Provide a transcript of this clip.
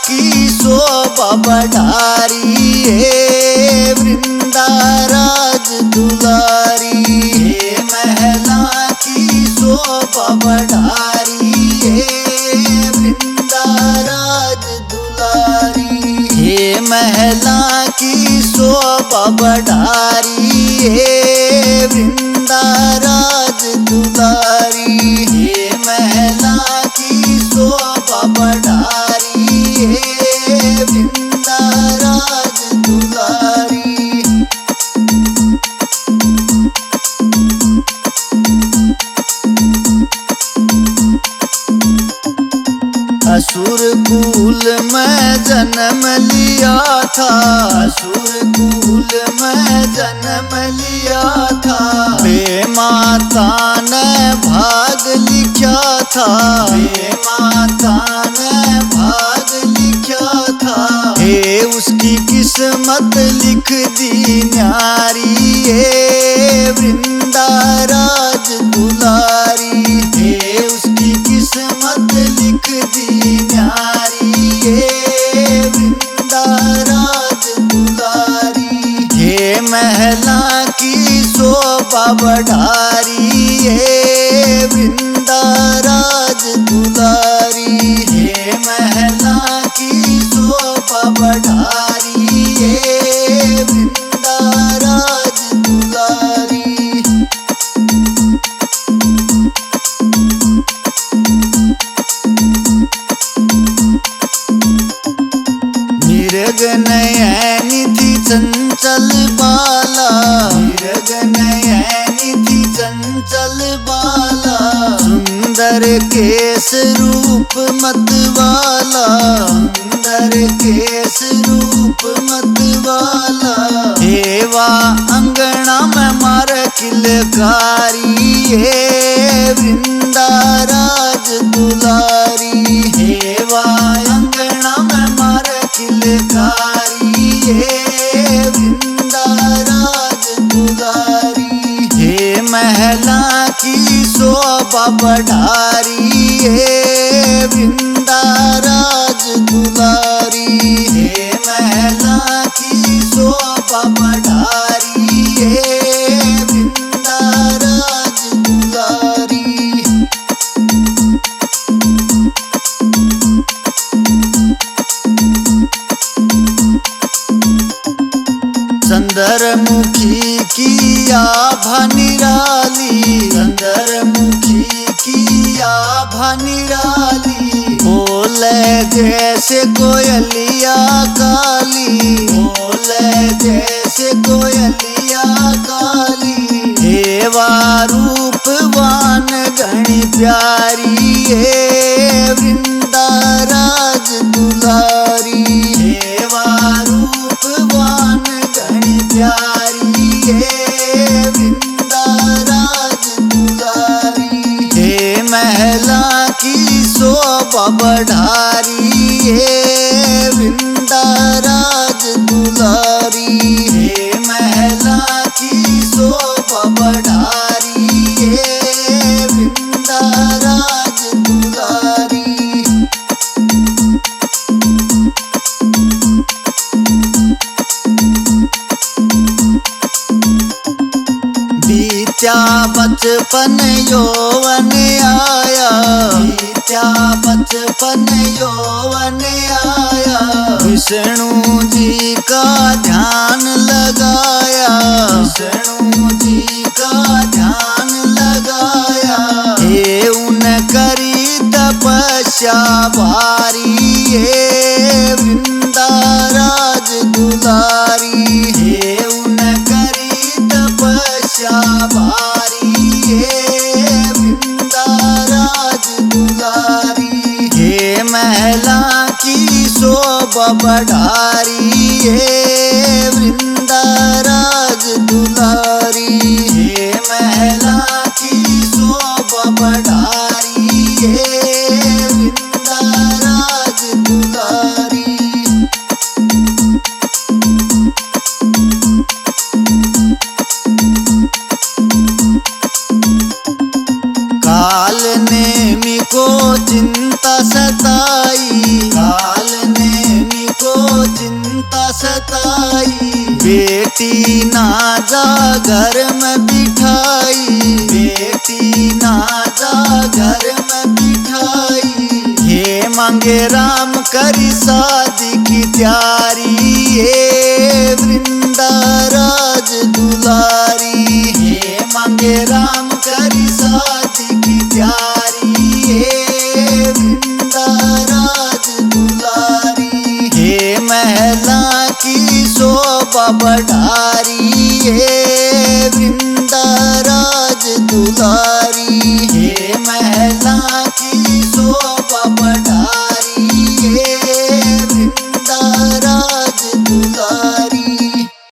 की शोभा बढ़ारी है वृंदाराज दुलारी। हे महला की शोभा बढ़ारी है वृंदाराज दुलारी। हे महला की शोभा बढ़ारी है वृंदाराज दुलारी। हे महला की शोभा बढ़ारी है वृंदाराज दुलारी। असुर कुल में जन्म लिया था, असुर कुल में जन्म लिया था। बे माता ने भाग लिखा था, बे माता ने भाग लिखा था। हे उसकी किस्मत लिख दी न्यारी है वृंदाराज दुलारी। हे उसकी किस्मत लिख दी न्यारी है वृंदाराज दुलारी। हे महला की शोभा बढ़ारी है वृंदाराज दुलारी। हे महला की शोभा बढ़ारी है वृंदाराज दुलारी। मृग नयनी थी चंचल बाला, मृग नयनी थी चंचल बाला। सुंदर केस रूप मतवाला, सुंदर केस रूप मतवाला। हेवा अंगना में मार किलकारी है वृंदाराज दुलारी। हेवा अंगना में मार किलकारी है वृंदाराज दुलारी। हे महला की शोभा बढ़ारी है वृंदाराज दुलारी। हे महला की शोभा बढ़ारी है वृंदाराज दुलारी। चंद्रमुखी की आभा निराली, चंद्रमुखी की आभा निराली। बोले जैसे कोयलिया काली, बोले जैसे कोयलिया काली। हेवा रूपवान घनी प्यारी है वृंदाराज दुलारी। हेवा रूपवान घनी प्यारी है वृंदाराज दुलारी। हे महला की शोभा बढ़ारी है वृंदाराज दुलारी। हे महला की शोभा बढ़ारी है वृंदाराज दुलारी। बीत्या बचपन यौवन आया, बीत्या बचपन यौवन आया। विष्णु जी का ध्यान लगाया, विष्णु जी का ध्यान लगाया। हे उन करी तपस्या भारी है वृंदाराज दुलारी। हे उन करी तपस्या भारी है वृंदाराज दुलारी। हे महला की शोभा बढ़ारी है वृंदाराज दुलारी। हे महला की शोभा बढ़ारी है वृंदाराज दुलारी। काल ने मी को चिंता सताई, काल ने बताई, बेटी ना जा घर में बिठाई, बेटी ना जा घर में बिठाई। हे मांगे राम करी शादी की तैयारी, ये वृंदाराज दुलारी। हे मांगे राम करी शादी की तैयारी, ये वृंदाराज दुलारी। हे महला की शोभा बढ़ारी, ये